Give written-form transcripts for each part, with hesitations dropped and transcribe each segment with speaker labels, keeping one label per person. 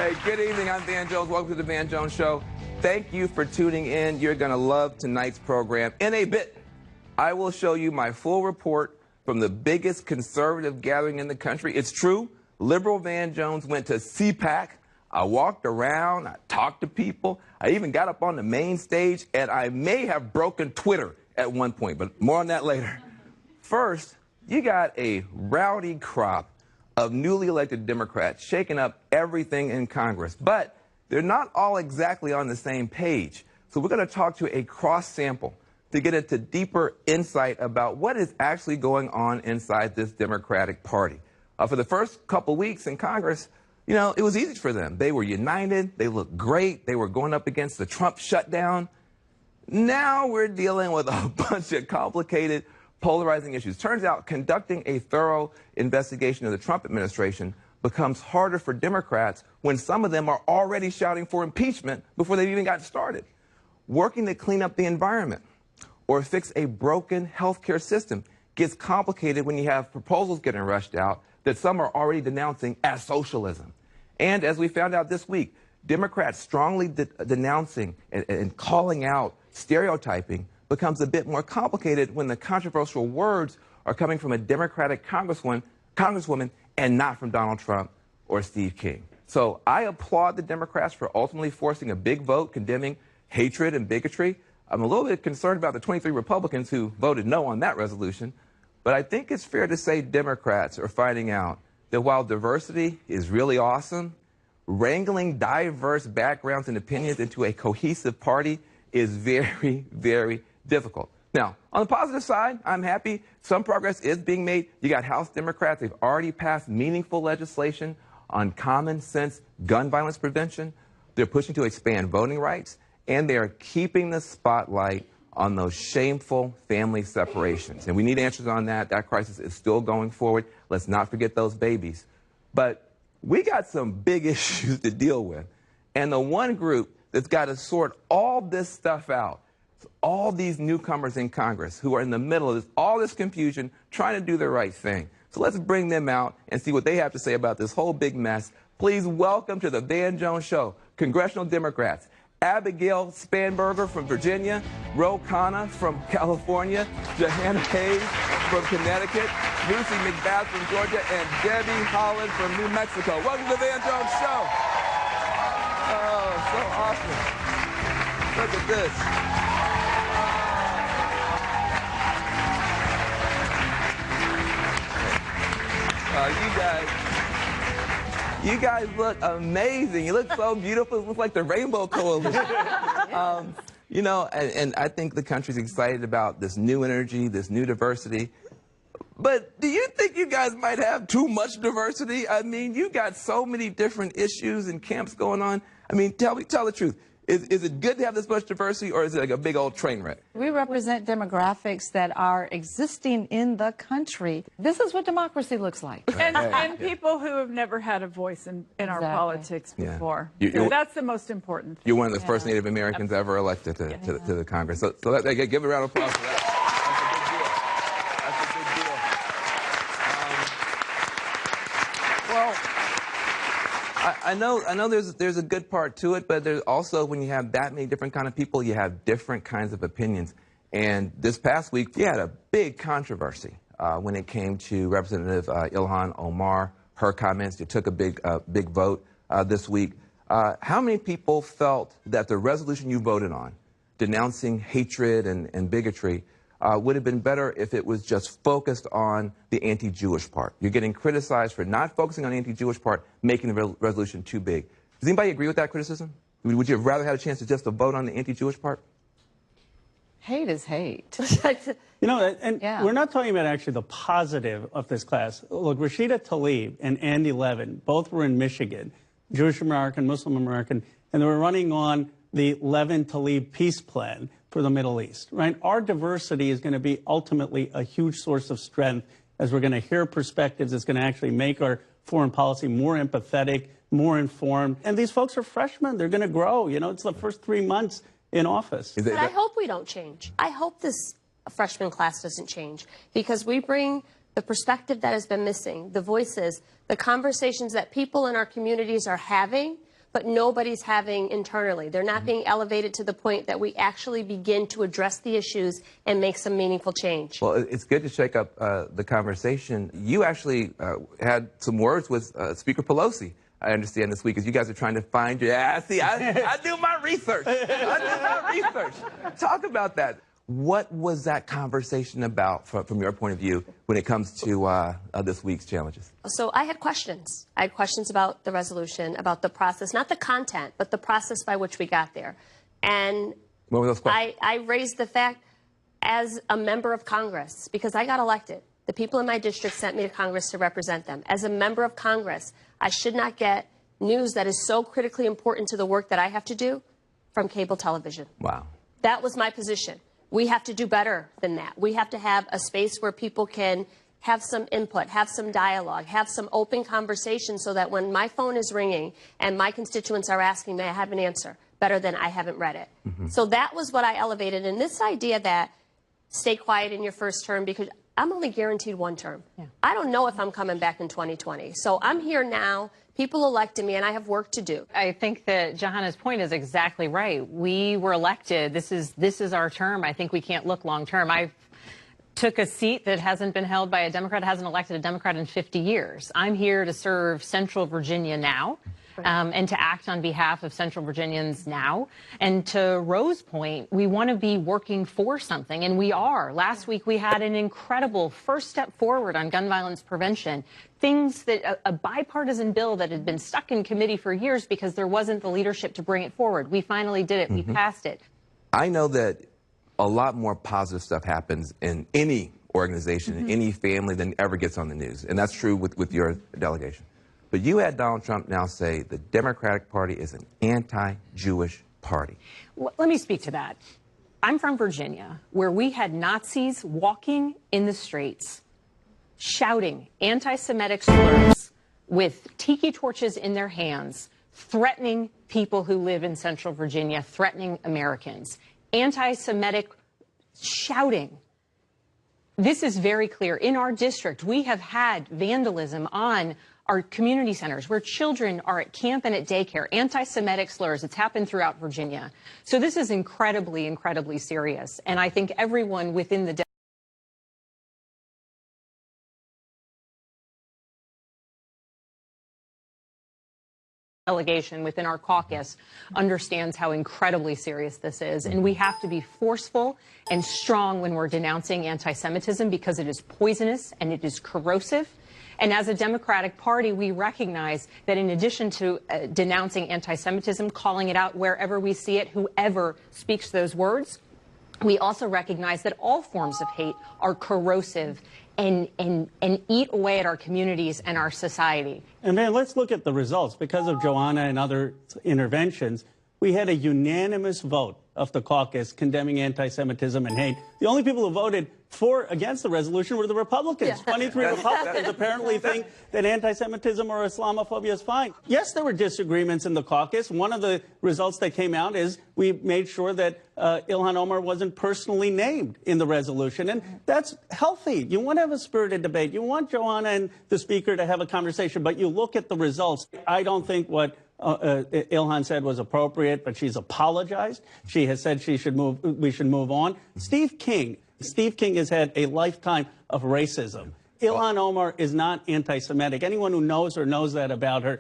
Speaker 1: Hey, good evening. I'm Van Jones. Welcome to the Van Jones Show. Thank you for tuning in. You're going to love tonight's program. In a bit, I will show you my full report from the biggest conservative gathering in the country. It's true. Liberal Van Jones went to CPAC. I walked around. I talked to people. I even got up on the main stage, and I may have broken Twitter at one point, but more on that later. First, you got a rowdy crop of newly elected Democrats shaking up everything in Congress. But they're not all exactly on the same page. So we're going to talk to a cross-sample to get into deeper insight about what is actually going on inside this Democratic Party. For the first couple weeks in Congress, you know, it was easy for them. They were united. They looked great. They were going up against the Trump shutdown. Now we're dealing with a bunch of complicated, polarizing issues. Turns out conducting a thorough investigation of the Trump administration becomes harder for Democrats when some of them are already shouting for impeachment before they've even gotten started. Working to clean up the environment or fix a broken healthcare system gets complicated when you have proposals getting rushed out that some are already denouncing as socialism. And as we found out this week, Democrats strongly denouncing and calling out stereotyping becomes a bit more complicated when the controversial words are coming from a Democratic congresswoman and not from Donald Trump or Steve King. So I applaud the Democrats for ultimately forcing a big vote condemning hatred and bigotry. I'm a little bit concerned about the 23 Republicans who voted no on that resolution, but I think it's fair to say Democrats are finding out that while diversity is really awesome, wrangling diverse backgrounds and opinions into a cohesive party is very, very difficult. Now, on the positive side, I'm happy some progress is being made. You got House Democrats. They've already passed meaningful legislation on common sense gun violence prevention. They're pushing to expand voting rights, and they are keeping the spotlight on those shameful family separations. And we need answers on that. That crisis is still going forward. Let's not forget those babies. But we got some big issues to deal with. And the one group that's got to sort all this stuff out, all these newcomers in Congress who are in the middle of this, all this confusion, trying to do the right thing. So let's bring them out and see what they have to say about this whole big mess. Please welcome to the Van Jones Show, Congressional Democrats, Abigail Spanberger from Virginia, Ro Khanna from California, Jahana Hayes from Connecticut, Lucy McBath from Georgia, and Debbie Holland from New Mexico. Welcome to the Van Jones Show. Oh, so awesome. Look at this. You guys look amazing. You look so beautiful. It looks like the Rainbow Coalition. You know, and I think the country's excited about this new energy, this new diversity. But do you think you guys might have too much diversity? I mean, you got so many different issues and camps going on. I mean, tell the truth. Is it good to have this much diversity, or is it like a big old train wreck?
Speaker 2: We represent demographics that are existing in the country. This is what democracy looks like.
Speaker 3: And people who have never had a voice in our politics before. So that's the most important thing.
Speaker 1: You're one of the first Native Americans ever elected to the Congress. So give a round of applause for that. I know there's a good part to it, but there's also, when you have that many different kind of people, you have different kinds of opinions. And this past week, you had a big controversy when it came to Representative Ilhan Omar, her comments. You took a big vote this week. How many people felt that the resolution you voted on, denouncing hatred and bigotry, would have been better if it was just focused on the anti-Jewish part? You're getting criticized for not focusing on the anti-Jewish part, making the resolution too big. Does anybody agree with that criticism? Would you have rather had a chance to just vote on the anti-Jewish part?
Speaker 2: Hate is hate.
Speaker 4: You know, and we're not talking about actually the positive of this class. Look, Rashida Tlaib and Andy Levin both were in Michigan, Jewish American, Muslim American, and they were running on the Levin-Tlaib peace plan for the Middle East, right? Our diversity is going to be ultimately a huge source of strength as we're going to hear perspectives. It's going to actually make our foreign policy more empathetic, more informed. And these folks are freshmen. They're going to grow. You know, it's the first 3 months in office.
Speaker 5: But I hope we don't change. I hope this freshman class doesn't change, because we bring the perspective that has been missing, the voices, the conversations that people in our communities are having but nobody's having internally. They're not being elevated to the point that we actually begin to address the issues and make some meaningful change.
Speaker 1: Well, it's good to shake up the conversation. You actually had some words with Speaker Pelosi, I understand, this week, as you guys are trying to find your ass. See, I do my research. I do my research. Talk about that. What was that conversation about from your point of view when it comes to this week's challenges?
Speaker 5: So I had questions. I had questions about the resolution, about the process, not the content, but the process by which we got there. And
Speaker 1: what were those questions?
Speaker 5: I raised the fact as a member of Congress, because I got elected. The people in my district sent me to Congress to represent them. As a member of Congress, I should not get news that is so critically important to the work that I have to do from cable television.
Speaker 1: Wow.
Speaker 5: That was my position. We have to do better than that. We have to have a space where people can have some input, have some dialogue, have some open conversation so that when my phone is ringing and my constituents are asking me, I have an answer better than I haven't read it. So that was what I elevated. And this idea that stay quiet in your first term, because I'm only guaranteed one term. I don't know if I'm coming back in 2020. So I'm here now. People elected me, and I have work to do.
Speaker 6: I think that Johanna's point is exactly right. We were elected. This is our term. I think we can't look long term. I took a seat that hasn't been held by a Democrat, hasn't elected a Democrat in 50 years. I'm here to serve Central Virginia now. And to act on behalf of Central Virginians now. And to Rose's point, we want to be working for something, and we are. Last week, we had an incredible first step forward on gun violence prevention. Things that a bipartisan bill that had been stuck in committee for years because there wasn't the leadership to bring it forward. We finally did it. We passed it.
Speaker 1: I know that a lot more positive stuff happens in any organization, in any family than ever gets on the news. And that's true with your delegation. But you had Donald Trump now say the Democratic Party is an anti-Jewish party.
Speaker 6: Well, let me speak to that. I'm from Virginia, where we had Nazis walking in the streets, shouting anti-Semitic slurs with tiki torches in their hands, threatening people who live in Central Virginia, threatening Americans. Anti-Semitic shouting. This is very clear. In our district, we have had vandalism on our community centers where children are at camp and at daycare, anti-Semitic slurs. It's happened throughout Virginia. So this is incredibly, incredibly serious. And I think everyone within the delegation within our caucus understands how incredibly serious this is. And we have to be forceful and strong when we're denouncing anti-Semitism because it is poisonous and it is corrosive. And as a Democratic Party, we recognize that in addition to denouncing anti-Semitism, calling it out wherever we see it, whoever speaks those words, we also recognize that all forms of hate are corrosive and eat away at our communities and our society.
Speaker 4: And then let's look at the results. Because of Johanna and other interventions, we had a unanimous vote of the caucus condemning anti-Semitism and hate. The only people who voted against the resolution were the Republicans. 23 Republicans apparently think that anti-Semitism or Islamophobia is fine. Yes, there were disagreements in the caucus. One of the results that came out is we made sure that Ilhan Omar wasn't personally named in the resolution. And that's healthy. You want to have a spirited debate. You want Johanna and the Speaker to have a conversation, but you look at the results. I don't think what Ilhan said was appropriate, but she's apologized. She has said we should move on. Steve King has had a lifetime of racism. Ilhan Omar is not anti-Semitic. Anyone who knows her knows that about her.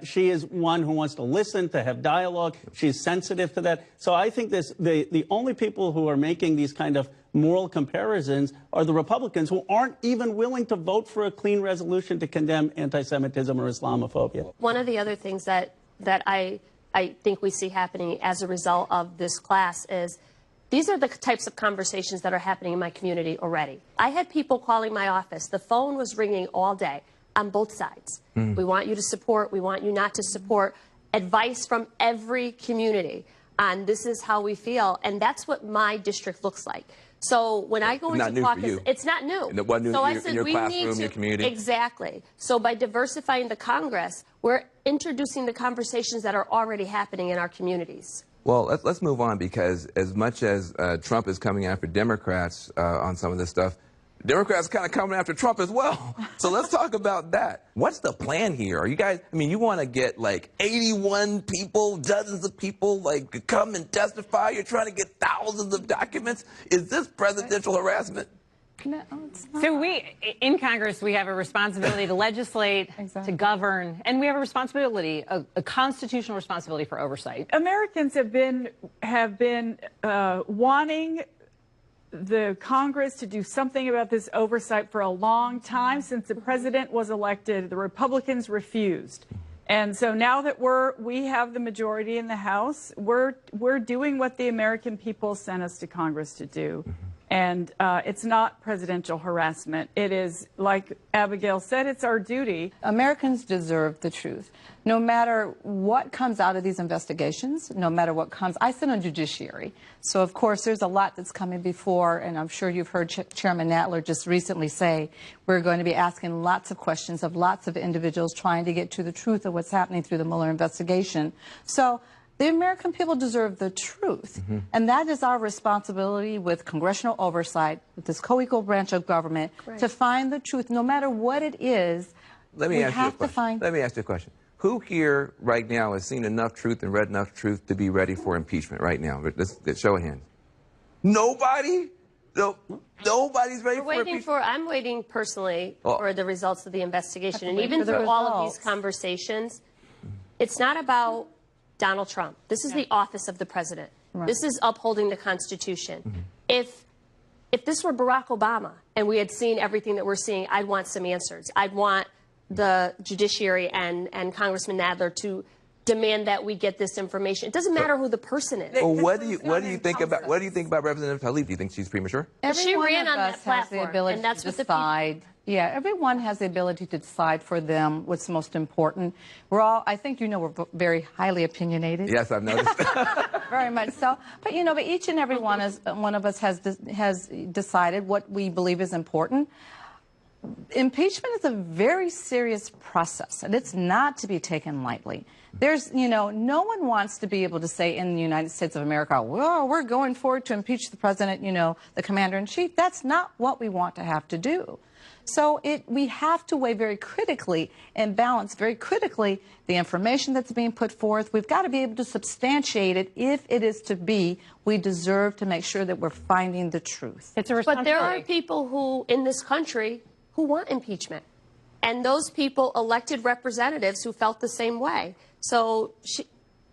Speaker 4: She is one who wants to listen, to have dialogue. She's sensitive to that. So I think the only people who are making these kind of moral comparisons are the Republicans, who aren't even willing to vote for a clean resolution to condemn anti-Semitism or Islamophobia.
Speaker 5: One of the other things that I think we see happening as a result of this class is these are the types of conversations that are happening in my community already. I had people calling my office. The phone was ringing all day on both sides. We want you to support. We want you not to support. Advice from every community on this is how we feel. And that's what my district looks like. So when I go into caucus, it's not new.
Speaker 1: And it wasn't new
Speaker 5: so
Speaker 1: in your classroom, your community.
Speaker 5: Exactly. So by diversifying the Congress, we're introducing the conversations that are already happening in our communities.
Speaker 1: Well, let's move on, because as much as Trump is coming after Democrats on some of this stuff, Democrats kind of coming after Trump as well. So let's talk about that. What's the plan here? Are you guys, I mean, you want to get like 81 people, dozens of people, like come and testify? You're trying to get thousands of documents? Is this presidential harassment?
Speaker 2: No, it's not.
Speaker 6: So we, in Congress, we have a responsibility to legislate,
Speaker 2: exactly.
Speaker 6: to govern, and we have a responsibility, a constitutional responsibility for oversight.
Speaker 3: Americans have been wanting the Congress to do something about this oversight for a long time. Since the president was elected, the Republicans refused. And so now that we have the majority in the House, we're doing what the American people sent us to Congress to do. And it's not presidential harassment. It is, like Abigail said, it's our duty.
Speaker 2: Americans deserve the truth. No matter what comes out of these investigations, no matter what comes, I sit on judiciary. So, of course, there's a lot that's coming before, and I'm sure you've heard Chairman Nadler just recently say we're going to be asking lots of questions of lots of individuals trying to get to the truth of what's happening through the Mueller investigation. So the American people deserve the truth, and that is our responsibility with congressional oversight, with this co-equal branch of government, to find the truth, no matter what it is.
Speaker 1: Let me ask you a question. Who here right now has seen enough truth and read enough truth to be ready for impeachment right now? Let's show of hands. Nobody? No, nobody's ready for impeachment?
Speaker 5: I'm waiting personally for the results of the investigation, and even through all of these conversations, it's not about Donald Trump. This is the office of the president. Right. This is upholding the Constitution. If this were Barack Obama and we had seen everything that we're seeing, I'd want some answers. I'd want the judiciary and Congressman Nadler to demand that we get this information. It doesn't matter who the person is.
Speaker 1: Well, what do you think about Representative Tlaib? Do you think she's premature?
Speaker 5: She ran on that platform, and that's what
Speaker 2: decide. Yeah, everyone has the ability to decide for them what's most important. I think we're very highly opinionated.
Speaker 1: Yes, I've noticed.
Speaker 2: Very much so. But but each and every one of us has decided what we believe is important. Impeachment is a very serious process, and it's not to be taken lightly. There's, no one wants to be able to say in the United States of America, well, we're going forward to impeach the president, the commander-in-chief. That's not what we want to have to do. So we have to weigh very critically and balance very critically the information that's being put forth. We've got to be able to substantiate it if it is to be. We deserve to make sure that we're finding the truth.
Speaker 6: It's a responsibility.
Speaker 5: But there are people who, in this country, who want impeachment. And those people elected representatives who felt the same way. So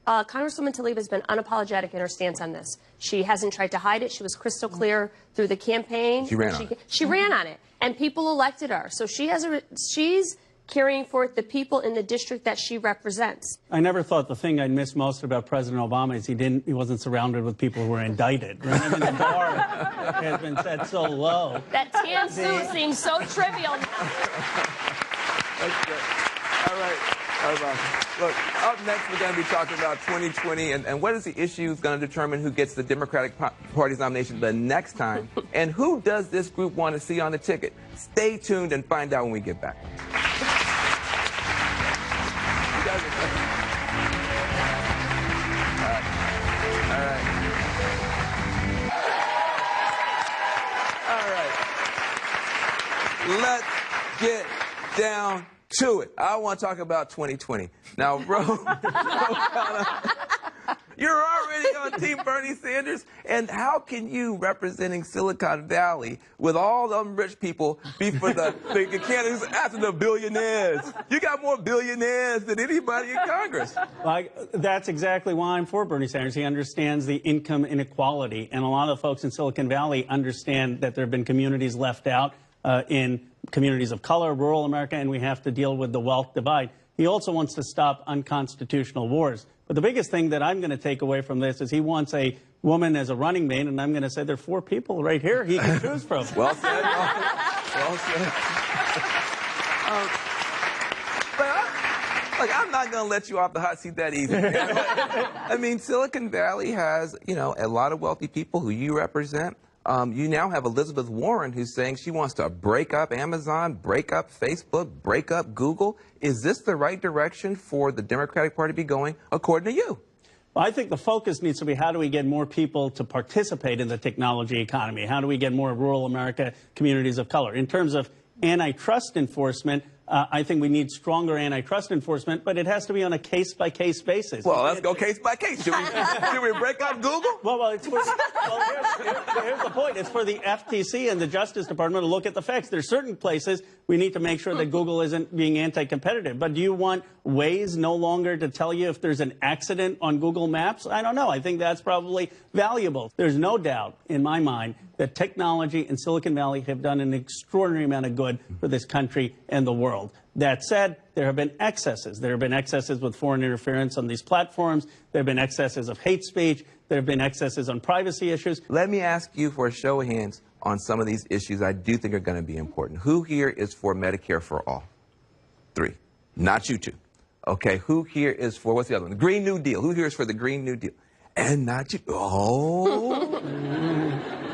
Speaker 5: Congresswoman Tlaib has been unapologetic in her stance on this. She hasn't tried to hide it. She was crystal clear through the campaign.
Speaker 1: She ran on it.
Speaker 5: She ran on it. And people elected her. So she's carrying forth the people in the district that she represents.
Speaker 4: I never thought the thing I'd miss most about President Obama is he wasn't surrounded with people who were indicted. Right? I mean, the bar has been set so low.
Speaker 5: That Tan Su seems so trivial.
Speaker 1: That's good. All right. Look, up next we're going to be talking about 2020 and what is the issue going to determine who gets the Democratic Party's nomination the next time, and who does this group want to see on the ticket? Stay tuned and find out when we get back. Let's get down to it. I want to talk about 2020. Now, you're already on Team Bernie Sanders, and how can you, representing Silicon Valley, with all them rich people, be for the candidates after the billionaires? You got more billionaires than anybody in Congress.
Speaker 4: That's exactly why I'm for Bernie Sanders. He understands the income inequality, and a lot of the folks in Silicon Valley understand that there have been communities left out in communities of color, rural America, and we have to deal with the wealth divide. He also wants to stop unconstitutional wars. But the biggest thing that I'm going to take away from this is he wants a woman as a running mate, and I'm going to say there are 4 people right here he can choose from.
Speaker 1: Well said. Well said. But I'm not going to let you off the hot seat that easy. I mean, Silicon Valley has, a lot of wealthy people who you represent. You now have Elizabeth Warren who's saying she wants to break up Amazon, break up Facebook, break up Google. Is this the right direction for the Democratic Party to be going, according to you?
Speaker 4: Well, I think the focus needs to be how do we get more people to participate in the technology economy? How do we get more rural America communities of color? In terms of antitrust enforcement, I think we need stronger antitrust enforcement, but it has to be on a case-by-case basis.
Speaker 1: Well, let's go case by case. Should we break up Google?
Speaker 4: Well, here's the point. It's for the FTC and the Justice Department to look at the facts. There's certain places we need to make sure that Google isn't being anti-competitive. But do you want Waze no longer to tell you if there's an accident on Google Maps? I don't know. I think that's probably valuable. There's no doubt in my mind that technology in Silicon Valley have done an extraordinary amount of good for this country and the world. That said, there have been excesses. There have been excesses with foreign interference on these platforms. There have been excesses of hate speech. There have been excesses on privacy issues.
Speaker 1: Let me ask you for a show of hands on some of these issues I do think are going to be important. Who here is for Medicare for all? 3. Not you 2. Okay, who here is for, what's the other one? The Green New Deal. Who here is for the Green New Deal? And not you. Oh,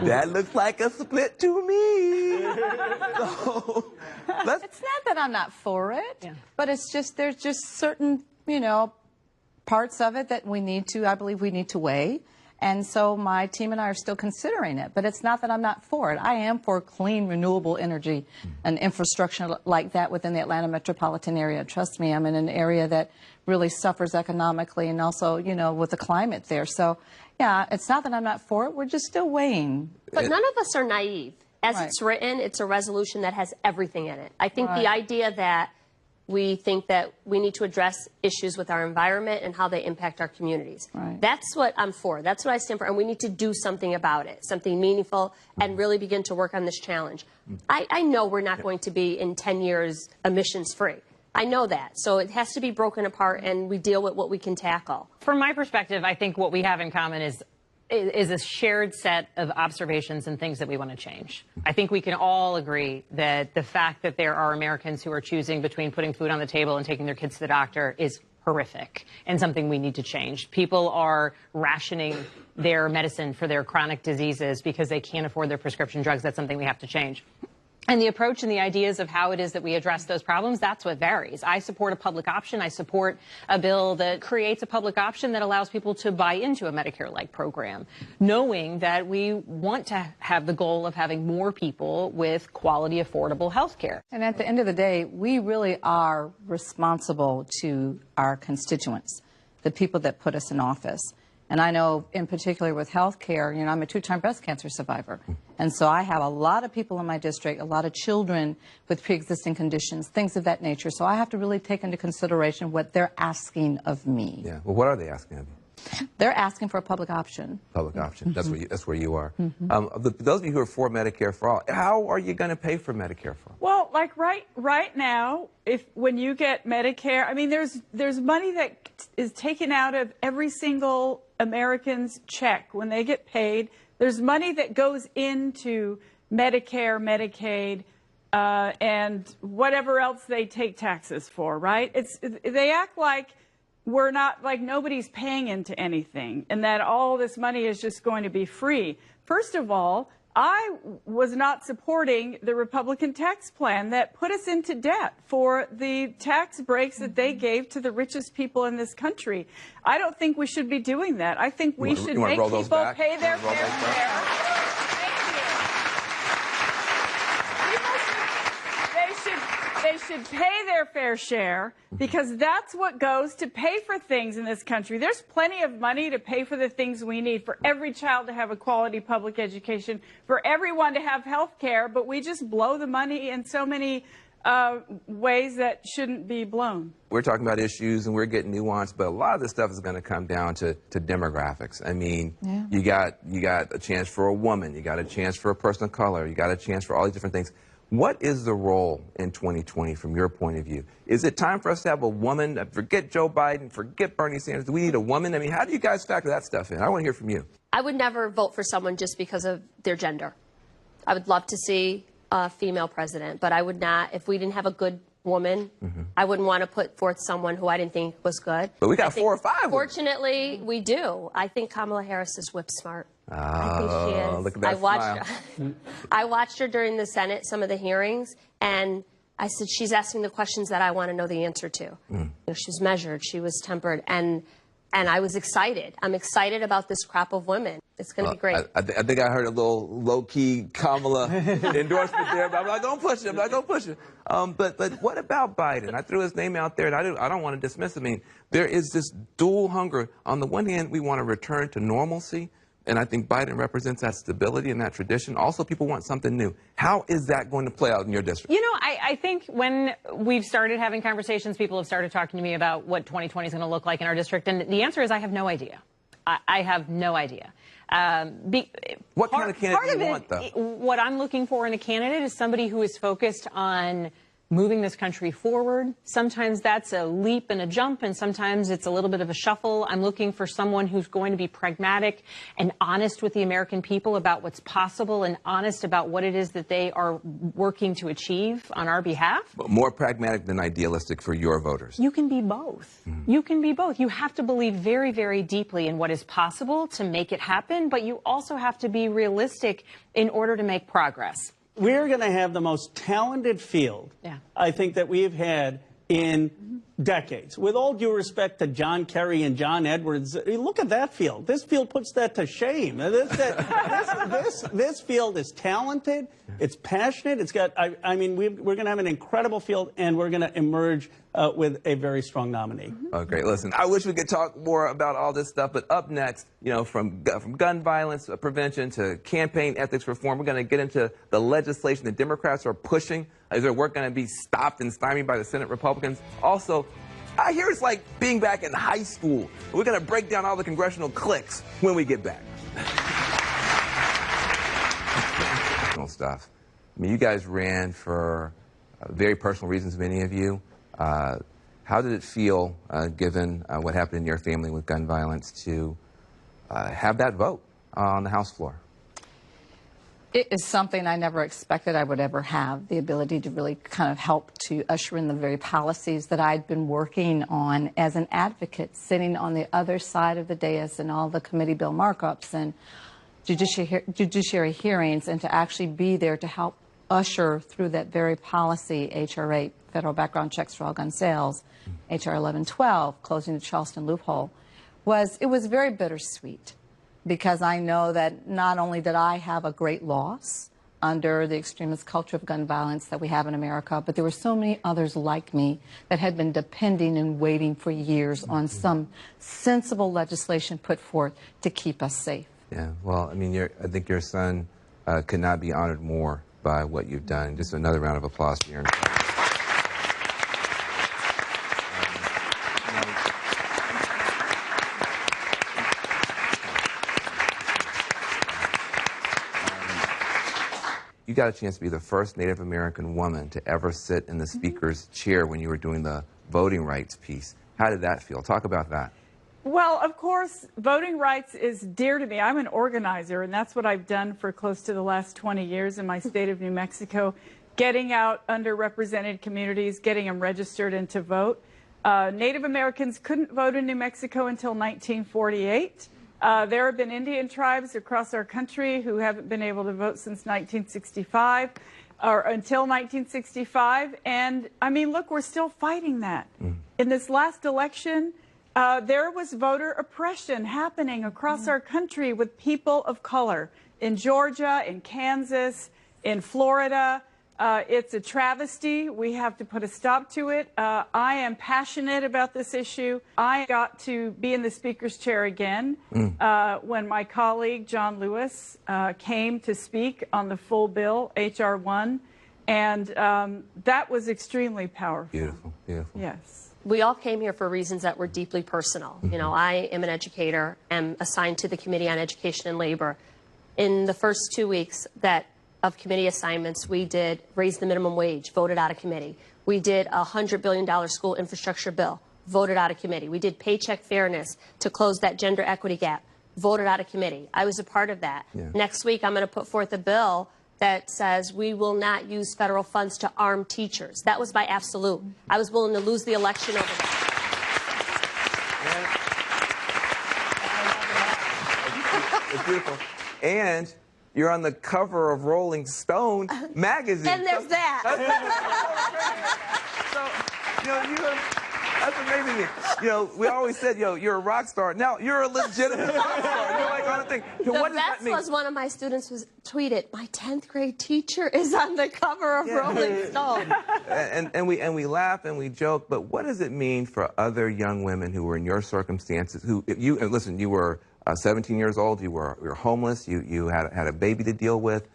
Speaker 1: that looks like a split to me. So,
Speaker 2: it's not that I'm not for it, but it's just, there's just certain, parts of it that I believe we need to weigh. And so my team and I are still considering it, but it's not that I'm not for it. I am for clean, renewable energy and infrastructure like that within the Atlanta metropolitan area. Trust me, I'm in an area that really suffers economically and also, with the climate there. So, yeah, it's not that I'm not for it. We're just still weighing.
Speaker 5: But none of us are naive. As it's written, it's a resolution that has everything in it. I think the idea that we think that we need to address issues with our environment and how they impact our communities. That's what I'm for. That's what I stand for. And we need to do something about it, something meaningful, and really begin to work on this challenge. I know we're not going to be in 10 years emissions free. I know that. So it has to be broken apart and we deal with what we can tackle.
Speaker 6: From my perspective, I think what we have in common is a shared set of observations and things that we want to change. I think we can all agree that the fact that there are Americans who are choosing between putting food on the table and taking their kids to the doctor is horrific and something we need to change. People are rationing their medicine for their chronic diseases because they can't afford their prescription drugs. That's something we have to change. And the approach and the ideas of how it is that we address those problems, that's what varies. I support a public option. I support a bill that creates a public option that allows people to buy into a Medicare-like program, knowing that we want to have the goal of having more people with quality, affordable health care.
Speaker 2: And at the end of the day, we really are responsible to our constituents, the people that put us in office. And I know, in particular with health care, I'm a 2-time breast cancer survivor. And so I have a lot of people in my district, a lot of children with pre-existing conditions, things of that nature. So I have to really take into consideration what they're asking of me.
Speaker 1: Yeah. Well, what are they asking of you?
Speaker 2: They're asking for a public option.
Speaker 1: Public option. That's where you are. Those of you who are for Medicare for all, how are you going to pay for Medicare for all?
Speaker 3: Well, like right now, when you get Medicare, I mean, there's money that is taken out of every single American's check when they get paid. There's money that goes into Medicare, Medicaid, and whatever else they take taxes for, right? They act like we're not, like nobody's paying into anything and that all this money is just going to be free. First of all, I was not supporting the Republican tax plan that put us into debt for the tax breaks that they gave to the richest people in this country. I don't think we should be doing that. I think we should make people pay their fair share. They should pay their fair share because that's what goes to pay for things in this country. There's plenty of money to pay for the things we need, for every child to have a quality public education, for everyone to have health care, but we just blow the money in so many ways that shouldn't be blown.
Speaker 1: We're talking about issues and we're getting nuanced, but a lot of this stuff is going to come down to demographics. I mean, you got a chance for a woman, you got a chance for a person of color, you got a chance for all these different things. What is the role in 2020 from your point of view? Is it time for us to have a woman? Forget Joe Biden, forget Bernie Sanders. Do we need a woman? I mean, how do you guys factor that stuff in? I want to hear from you.
Speaker 5: I would never vote for someone just because of their gender. I would love to see a female president, but I would not, if we didn't have a good woman, I wouldn't want to put forth someone who I didn't think was good.
Speaker 1: But we got 4 or 5.
Speaker 5: Fortunately, we do. I think Kamala Harris is whip smart. I think she is.
Speaker 1: Look at that smile.
Speaker 5: I watched her during the Senate, some of the hearings, and I said, she's asking the questions that I want to know the answer to. She was measured, she was tempered, and And I was excited. I'm excited about this crop of women. It's going to be great.
Speaker 1: I think I heard a little low-key Kamala endorsement there, but I'm like, don't push it. I'm like, don't push it. But what about Biden? I threw his name out there, and I don't want to dismiss him. I mean, there is this dual hunger. On the one hand, we want to return to normalcy, and I think Biden represents that stability and that tradition. Also, people want something new. How is that going to play out in your district?
Speaker 6: You know, I think when we've started having conversations, people have started talking to me about what 2020 is going to look like in our district, and the answer is I have no idea. I have no idea.
Speaker 1: What kind of candidate do you want, though?
Speaker 6: What I'm looking for in a candidate is somebody who is focused on moving this country forward. Sometimes that's a leap and a jump, and sometimes it's a little bit of a shuffle. I'm looking for someone who's going to be pragmatic and honest with the American people about what's possible and honest about what it is that they are working to achieve on our behalf.
Speaker 1: But more pragmatic than idealistic for your voters.
Speaker 6: You can be both. You can be both. You have to believe very, very deeply in what is possible to make it happen, but you also have to be realistic in order to make progress.
Speaker 4: We're going to have the most talented field, I think, that we've had in decades. With all due respect to John Kerry and John Edwards, look at that field. This field puts that to shame. This field is talented. It's passionate. It's got, I mean, we're going to have an incredible field, and we're going to emerge with a very strong nominee.
Speaker 1: Oh, great. Listen, I wish we could talk more about all this stuff, but up next, you know, from gun violence prevention to campaign ethics reform, we're going to get into the legislation the Democrats are pushing. Is their work going to be stopped and stymied by the Senate Republicans? Also, I hear it's like being back in high school. We're going to break down all the congressional cliques when we get back. Stuff. I mean, you guys ran for very personal reasons, many of you. How did it feel, given what happened in your family with gun violence, to have that vote on the House floor?
Speaker 2: It is something I never expected I would ever have, the ability to really kind of help to usher in the very policies that I'd been working on as an advocate, sitting on the other side of the dais in all the committee bill markups and judiciary hearings, and to actually be there to help usher through that very policy, H.R. 8, federal background checks for all gun sales, H.R. 1112, closing the Charleston loophole, it was very bittersweet, because I know that not only did I have a great loss under the extremist culture of gun violence that we have in America, but there were so many others like me that had been depending and waiting for years on some sensible legislation put forth to keep us safe.
Speaker 1: Yeah, well, I mean, I think your son could not be honored more by what you've done. Just another round of applause for your You got a chance to be the first Native American woman to ever sit in the speaker's chair when you were doing the voting rights piece. How did that feel? Talk about that.
Speaker 3: Well, of course, voting rights is dear to me. I'm an organizer, and that's what I've done for close to the last 20 years in my state of New Mexico, getting out underrepresented communities, getting them registered and to vote. Native Americans couldn't vote in New Mexico until 1948. There have been Indian tribes across our country who haven't been able to vote since 1965, or until 1965. And, I mean, look, we're still fighting that. In this last election, there was voter oppression happening across our country with people of color in Georgia, in Kansas, in Florida. It's a travesty. We have to put a stop to it. I am passionate about this issue. I got to be in the speaker's chair again when my colleague John Lewis came to speak on the full bill, H.R. 1, and that was extremely powerful.
Speaker 1: Beautiful, beautiful.
Speaker 3: Yes.
Speaker 5: We all came here for reasons that were deeply personal. You know, I am an educator, am assigned to the Committee on Education and Labor. In the first 2 weeks of committee assignments, we did raise the minimum wage, voted out of committee. We did a $100 billion school infrastructure bill, voted out of committee. We did paycheck fairness to close that gender equity gap, voted out of committee. I was a part of that. Yeah. Next week, I'm going to put forth a bill that says we will not use federal funds to arm teachers. That was by absolute. I was willing to lose the election over that.
Speaker 1: It's beautiful. And you're on the cover of Rolling Stone magazine.
Speaker 5: And there's that.
Speaker 1: That's amazing to me. You know, we always said, you're a rock star. Now you're a legitimate rock star. You're like on the thing. So what does that
Speaker 5: best
Speaker 1: mean?
Speaker 5: was one of my students was tweeted, my 10th grade teacher is on the cover of Rolling Stone.
Speaker 1: And we laugh and we joke, but what does it mean for other young women who were in your circumstances? Listen, you were 17 years old, you were homeless, you had a baby to deal with.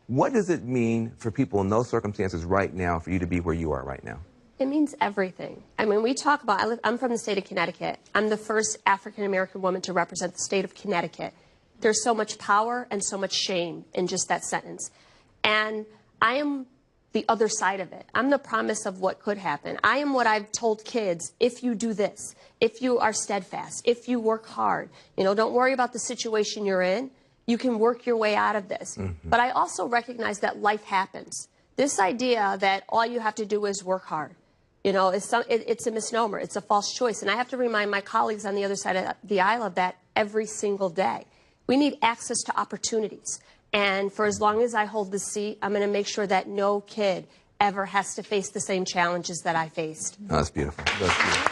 Speaker 1: What does it mean for people in those circumstances right now for you to be where you are right now?
Speaker 5: It means everything. I mean, we talk about, I'm from the state of Connecticut. I'm the first African-American woman to represent the state of Connecticut. There's so much power and so much shame in just that sentence. And I am the other side of it. I'm the promise of what could happen. I am what I've told kids, if you do this, if you are steadfast, if you work hard, don't worry about the situation you're in. You can work your way out of this. But I also recognize that life happens. This idea that all you have to do is work hard, it's a misnomer. It's a false choice. And I have to remind my colleagues on the other side of the aisle of that every single day. We need access to opportunities. And for as long as I hold this seat, I'm going to make sure that no kid ever has to face the same challenges that I faced.
Speaker 1: Oh, that's beautiful. That's beautiful.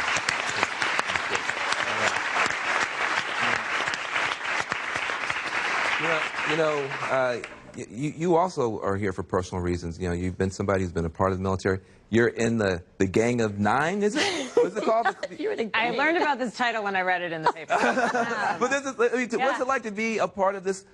Speaker 1: You also are here for personal reasons. You've been somebody who's been a part of the military. You're in the Gang of Nine, is it? What's it called?
Speaker 6: I learned about this title when I read it in the paper.
Speaker 1: But what's it like to be a part of this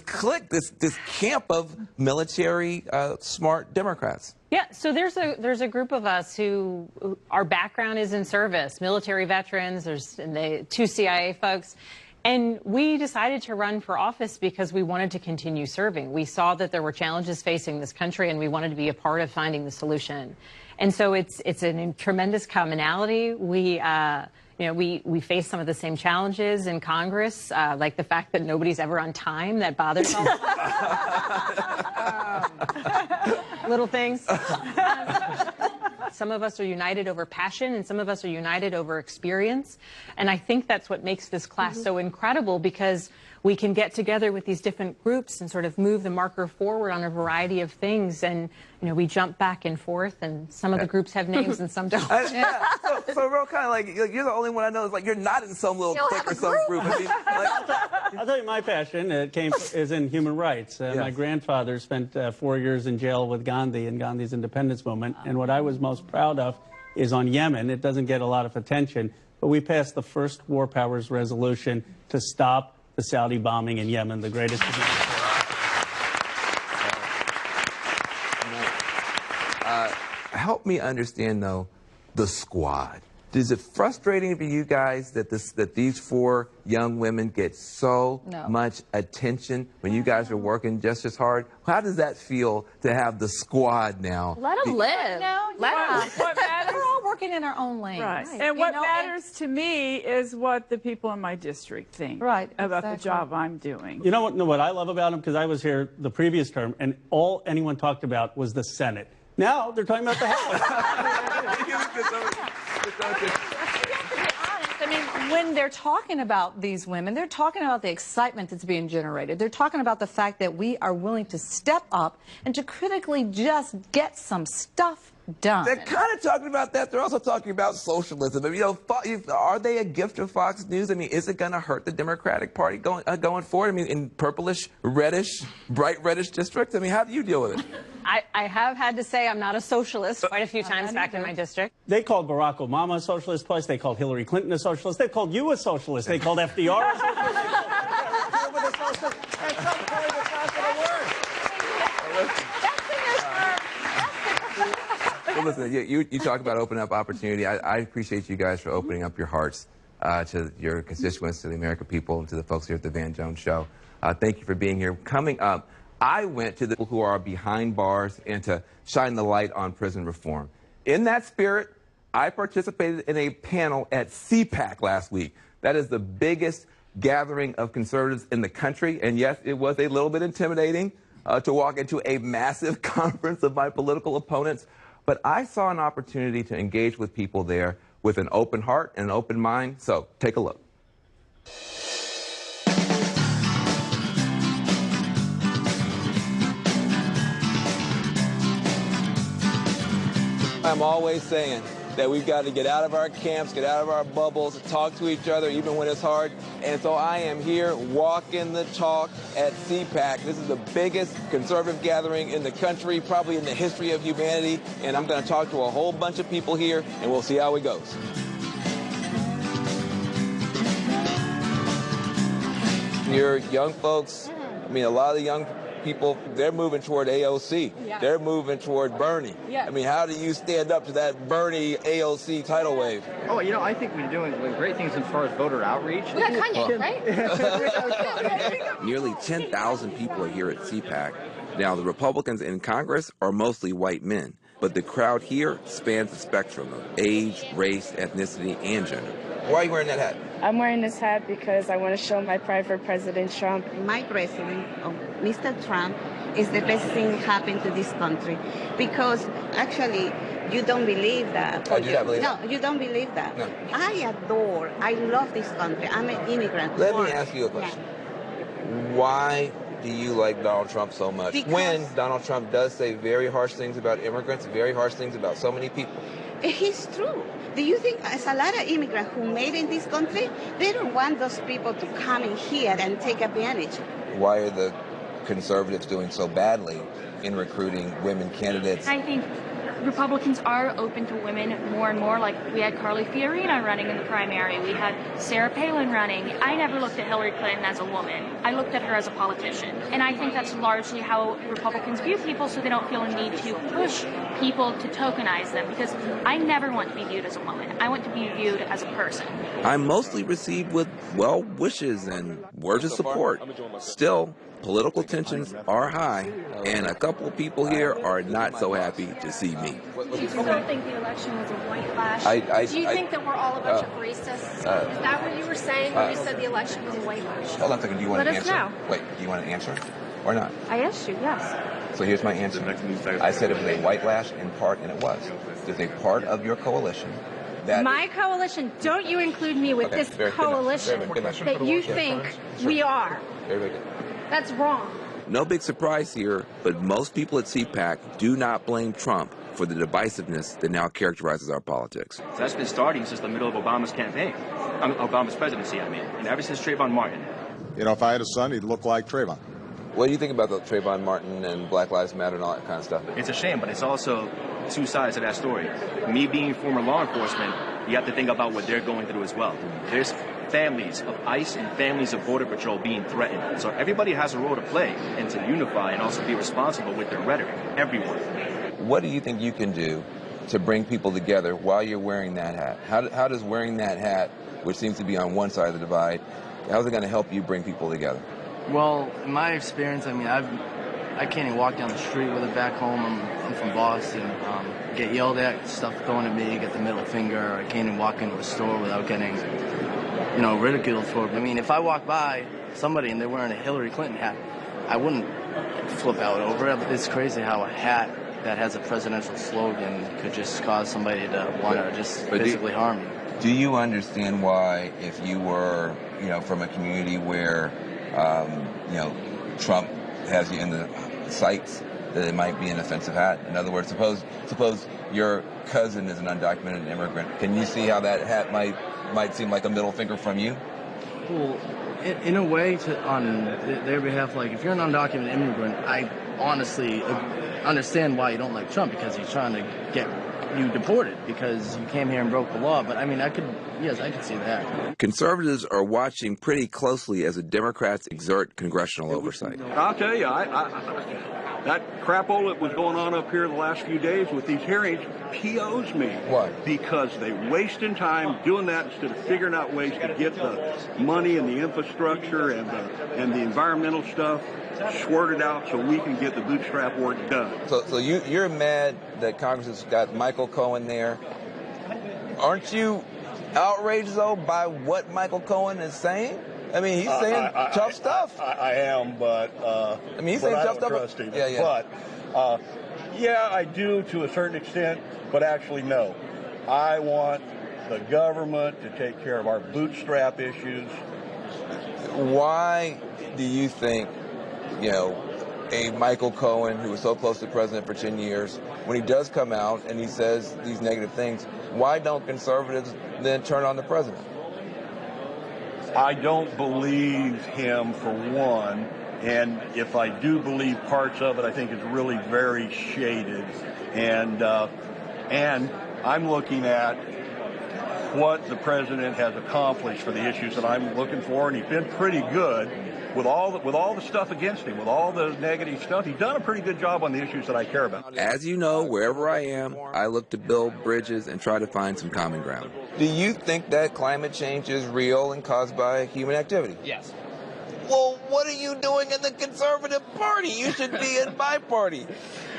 Speaker 1: clique, this camp of military smart Democrats?
Speaker 6: Yeah, so there's a group of us who our background is in service, military veterans. There's the 2 CIA folks. And we decided to run for office because we wanted to continue serving. We saw that there were challenges facing this country, and we wanted to be a part of finding the solution. And so it's a tremendous commonality. We face some of the same challenges in Congress, like the fact that nobody's ever on time. That bothers all of us. Little things. Some of us are united over passion, and some of us are united over experience. And I think that's what makes this class so incredible, because we can get together with these different groups and sort of move the marker forward on a variety of things. And, we jump back and forth, and some of the groups have names and some don't.
Speaker 1: So real kind of like, you're the only one I know is like, you're not in some little clique or some group. I mean,
Speaker 4: I'll tell you my passion is in human rights. My grandfather spent 4 years in jail with Gandhi in Gandhi's independence movement. And what I was most proud of is on Yemen. It doesn't get a lot of attention, but we passed the first War Powers resolution to stop the Saudi bombing in Yemen, the greatest event.
Speaker 1: Help me understand, though, the squad. Is it frustrating for you guys that these 4 young women get so much attention when you guys are working just as hard? How does that feel to have the squad now?
Speaker 5: Let them live.
Speaker 3: What matters?
Speaker 2: We're all working in our own lane.
Speaker 3: Right. And what matters to me is what the people in my district think about the job I'm doing.
Speaker 4: You know what I love about them? Because I was here the previous term, and all anyone talked about was the Senate. Now they're talking about the House.
Speaker 2: I mean, when they're talking about these women, they're talking about the excitement that's being generated. They're talking about the fact that we are willing to step up and to critically just get some stuff done.
Speaker 1: They're kind of talking about that. They're also talking about socialism. I mean, are they a gift of Fox News? I mean, is it going to hurt the Democratic Party going forward? I mean, in purplish, reddish, bright reddish districts? I mean, how do you deal with it?
Speaker 6: I have had to say I'm not a socialist quite a few times back in my district.
Speaker 4: They called Barack Obama a socialist twice. They called Hillary Clinton a socialist. They called you a socialist. They called FDR a socialist. At some point, it's not going to work.
Speaker 1: Well, listen, you talk about opening up opportunity. I appreciate you guys for opening up your hearts to your constituents, to the American people, and to the folks here at the Van Jones Show. Thank you for being here. Coming up, I went to the people who are behind bars and to shine the light on prison reform. In that spirit, I participated in a panel at CPAC last week. That is the biggest gathering of conservatives in the country. And yes, it was a little bit intimidating to walk into a massive conference of my political opponents. But I saw an opportunity to engage with people there with an open heart and an open mind. So take a look. I'm always saying, that we've got to get out of our camps, get out of our bubbles, talk to each other even when it's hard. And so I am here walking the talk at CPAC. This is the biggest conservative gathering in the country, probably in the history of humanity. And I'm going to talk to a whole bunch of people here, and we'll see how it goes. Your young folks, I mean, a lot of the young people, they're moving toward AOC. Yeah. They're moving toward Bernie. Yeah. I mean, how do you stand up to that Bernie AOC tidal wave?
Speaker 7: Oh, you know, I think we're doing great things as far as voter outreach.
Speaker 5: We got Kanye, right?
Speaker 1: Nearly 10,000 people are here at CPAC. Now, the Republicans in Congress are mostly white men, but the crowd here spans the spectrum of age, race, ethnicity, and gender. Why are you wearing that hat?
Speaker 8: I'm wearing this hat because I want to show my pride for President Trump.
Speaker 9: My president, Mr. Trump, is the best thing happened to this country because actually you don't believe that.
Speaker 1: I do not believe that.
Speaker 9: No, you don't believe that.
Speaker 1: No.
Speaker 9: I love this country. I'm an immigrant.
Speaker 1: Let me ask you a question. Yeah. Why do you like Donald Trump so much?
Speaker 9: Because
Speaker 1: when Donald Trump does say very harsh things about immigrants, very harsh things about so many people.
Speaker 9: It's true. Do you think there's a lot of immigrants who made in this country? They don't want those people to come in here and take advantage.
Speaker 1: Why are the conservatives doing so badly in recruiting women candidates?
Speaker 10: I think Republicans are open to women more and more. Like, we had Carly Fiorina running in the primary. We had Sarah Palin running. I never looked at Hillary Clinton as a woman. I looked at her as a politician. And I think that's largely how Republicans view people, so they don't feel a need to push people to tokenize them, because I never want to be viewed as a woman. I want to be viewed as a person. I'm mostly received with well wishes and words of support. Still, political tensions are high, and a couple of people here are not so happy to see me.
Speaker 11: Do you still think the election was a whitewash? Do you think that we're all a bunch of racists? Is that what you were saying when you said the election was a whitewash?
Speaker 1: Hold on a second. Do you want
Speaker 11: Let
Speaker 1: an
Speaker 11: us
Speaker 1: answer?
Speaker 11: know.
Speaker 1: Wait, do you want an answer or not?
Speaker 11: I asked you, yes.
Speaker 1: So here's my answer. I said it was a whitewash in part, and it was. There's a part of your coalition that
Speaker 11: My coalition, don't you include me with this coalition that you think we are.
Speaker 1: Very good.
Speaker 11: That's wrong.
Speaker 1: No big surprise here, but most people at CPAC do not blame Trump for the divisiveness that now characterizes our politics.
Speaker 12: So that's been starting since the middle of Obama's campaign, Obama's presidency, and ever since Trayvon Martin.
Speaker 13: You know, if I had a son, he'd look like Trayvon.
Speaker 1: What do you think about the Trayvon Martin and Black Lives Matter and all that kind of stuff?
Speaker 12: It's a shame, but it's also two sides of that story. Me being former law enforcement, you have to think about what they're going through as well. There's families of ICE and families of Border Patrol being threatened. So everybody has a role to play and to unify and also be responsible with their rhetoric. Everyone.
Speaker 1: What do you think you can do to bring people together while you're wearing that hat? How does wearing that hat, which seems to be on one side of the divide, how's it going to help you bring people together?
Speaker 7: Well, in my experience, I mean, I can't even walk down the street with it back home. I'm from Boston. Get yelled at, stuff thrown at me, get the middle finger. I can't even walk into a store without getting, ridiculed for it. I mean, if I walk by somebody and they're wearing a Hillary Clinton hat, I wouldn't flip out over it. It's crazy how a hat that has a presidential slogan could just cause somebody to want to just physically harm you.
Speaker 1: Do you understand why, if you were, from a community where, Trump has you in the sights, that it might be an offensive hat? In other words, suppose your cousin is an undocumented immigrant. Can you see how that hat might seem like a middle finger from you?
Speaker 7: Well, in a way, on their behalf, like, if you're an undocumented immigrant, I honestly understand why you don't like Trump, because he's trying to get you deported because you came here and broke the law. But I mean, I could see that. Conservatives
Speaker 1: are watching pretty closely as the Democrats exert congressional oversight.
Speaker 14: I'll tell you, that crapola that was going on up here the last few days with these hearings POs me.
Speaker 1: Why?
Speaker 14: Because they wasting time doing that instead of figuring out ways to get the money and the infrastructure and the environmental stuff squirted out so we can get the bootstrap work done.
Speaker 1: So you're mad that Congress has got Michael Cohen there. Aren't you outraged, though, by what Michael Cohen is saying? I mean, he's saying tough stuff.
Speaker 14: I am, but
Speaker 1: he's saying tough stuff.
Speaker 14: Trust him. Yeah. But I do to a certain extent. But actually, no. I want the government to take care of our bootstrap issues.
Speaker 1: Why do you think, a Michael Cohen who was so close to the president for 10 years, when he does come out and he says these negative things, why don't conservatives then turn on the president?
Speaker 14: I don't believe him, for one, and if I do believe parts of it, I think it's really very shaded. And I'm looking at what the president has accomplished for the issues that I'm looking for, and he's been pretty good with all the stuff against him, with all the negative stuff. He's done a pretty good job on the issues that I care about.
Speaker 1: As you know, wherever I am, I look to build bridges and try to find some common ground. Do you think that climate change is real and caused by human activity?
Speaker 15: Yes.
Speaker 1: Well, what are you doing in the Conservative Party? You should be in my party.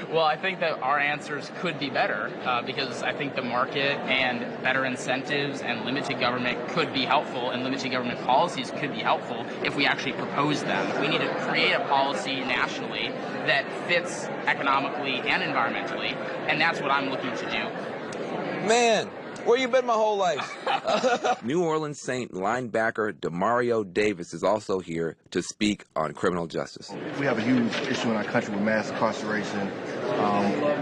Speaker 15: Well, I think that our answers could be better because I think the market and better incentives and limited government could be helpful, and limited government policies could be helpful if we actually propose them. We need to create a policy nationally that fits economically and environmentally, and that's what I'm looking to do.
Speaker 1: Man, where you been my whole life? New Orleans Saint linebacker Demario Davis is also here to speak on criminal justice.
Speaker 16: We have a huge issue in our country with mass incarceration.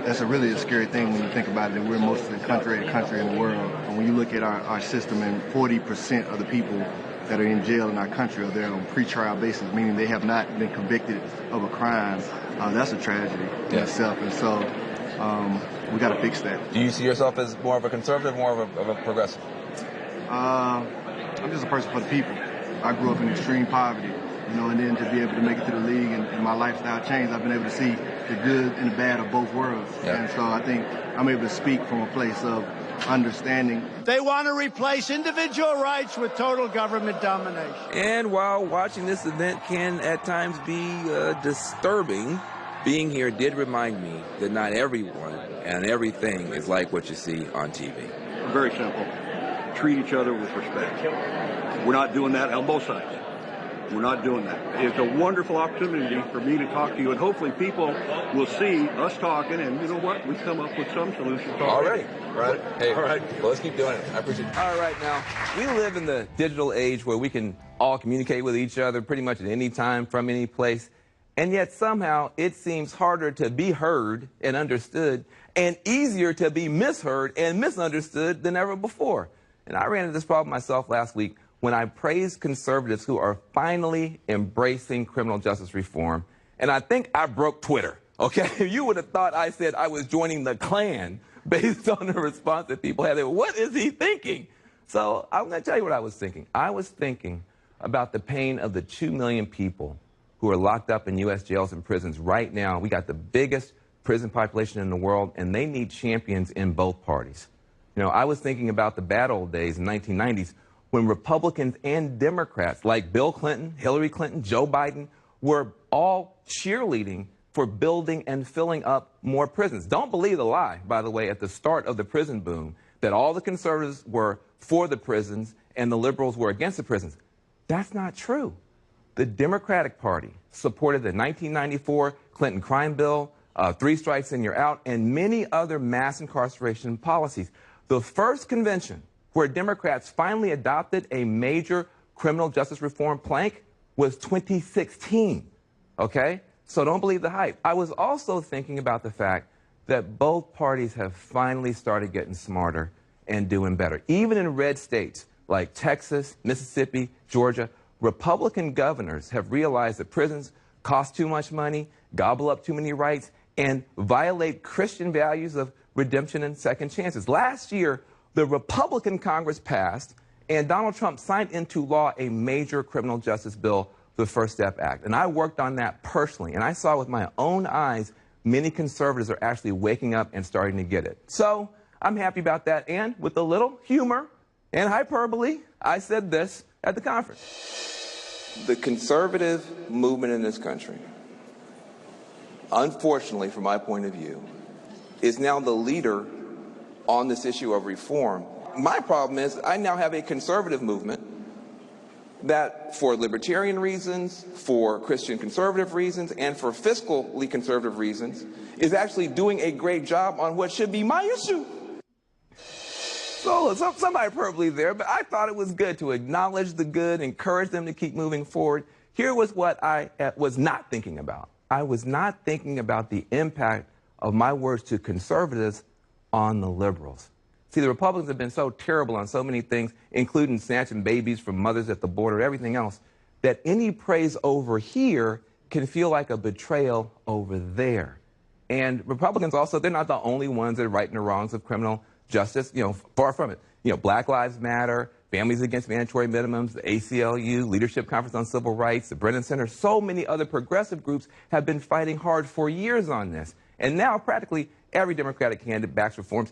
Speaker 16: That's really a scary thing when you think about it. We're most incarcerated country in the world. And when you look at our system, and 40% of the people that are in jail in our country are there on pretrial basis, meaning they have not been convicted of a crime. That's a tragedy in itself. And so we got to fix that.
Speaker 1: Do you see yourself as more of a conservative, more of a progressive?
Speaker 16: I'm just a person for the people. I grew up in extreme poverty, and then to be able to make it to the league and my lifestyle changed, I've been able to see the good and the bad of both worlds. Yeah. And so I think I'm able to speak from a place of understanding.
Speaker 17: They want to replace individual rights with total government domination.
Speaker 1: And while watching this event can at times be disturbing, being here did remind me that not everyone and everything is like what you see on TV.
Speaker 14: Very simple. Treat each other with respect. We're not doing that on both sides. We're not doing that. It's a wonderful opportunity for me to talk to you, and hopefully people will see us talking, and you know what? We come up with some solutions.
Speaker 1: All right. Right. Hey, all right. Well, let's keep doing it. I appreciate it. All right, now, we live in the digital age where we can all communicate with each other pretty much at any time, from any place, and yet somehow it seems harder to be heard and understood and easier to be misheard and misunderstood than ever before. And I ran into this problem myself last week when I praised conservatives who are finally embracing criminal justice reform. And I think I broke Twitter, okay? You would have thought I said I was joining the Klan based on the response that people had. What is he thinking? So I'm going to tell you what I was thinking. I was thinking about the pain of the 2 million people who are locked up in U.S. jails and prisons right now. We got the biggest prison population in the world, and they need champions in both parties. I was thinking about the bad old days in the 1990s when Republicans and Democrats like Bill Clinton, Hillary Clinton, Joe Biden were all cheerleading for building and filling up more prisons. Don't believe the lie, by the way, at the start of the prison boom, that all the conservatives were for the prisons and the liberals were against the prisons. That's not true. The Democratic Party supported the 1994 Clinton crime bill, 3 strikes and you're out, and many other mass incarceration policies. The first convention where Democrats finally adopted a major criminal justice reform plank was 2016, okay? So don't believe the hype. I was also thinking about the fact that both parties have finally started getting smarter and doing better. Even in red states like Texas, Mississippi, Georgia, Republican governors have realized that prisons cost too much money, gobble up too many rights, and violate Christian values of redemption and second chances. Last year, the Republican Congress passed, and Donald Trump signed into law a major criminal justice bill, the First Step Act. And I worked on that personally, and I saw with my own eyes many conservatives are actually waking up and starting to get it. So I'm happy about that, and with a little humor and hyperbole, I said this at the conference. The conservative movement in this country, unfortunately from my point of view, is now the leader on this issue of reform. My problem is I now have a conservative movement that, for libertarian reasons, for Christian conservative reasons, and for fiscally conservative reasons, is actually doing a great job on what should be my issue. So some hyperbole there, but I thought it was good to acknowledge the good, encourage them to keep moving forward. Here was what I was not thinking about. I was not thinking about the impact of my words to conservatives on the liberals. See, the Republicans have been so terrible on so many things, including snatching babies from mothers at the border, everything else, that any praise over here can feel like a betrayal over there. And Republicans also, they're not the only ones that are righting the wrongs of criminal justice, far from it. Black Lives Matter, Families Against Mandatory Minimums, the ACLU, Leadership Conference on Civil Rights, the Brennan Center, so many other progressive groups have been fighting hard for years on this. And now practically every Democratic candidate backs reforms.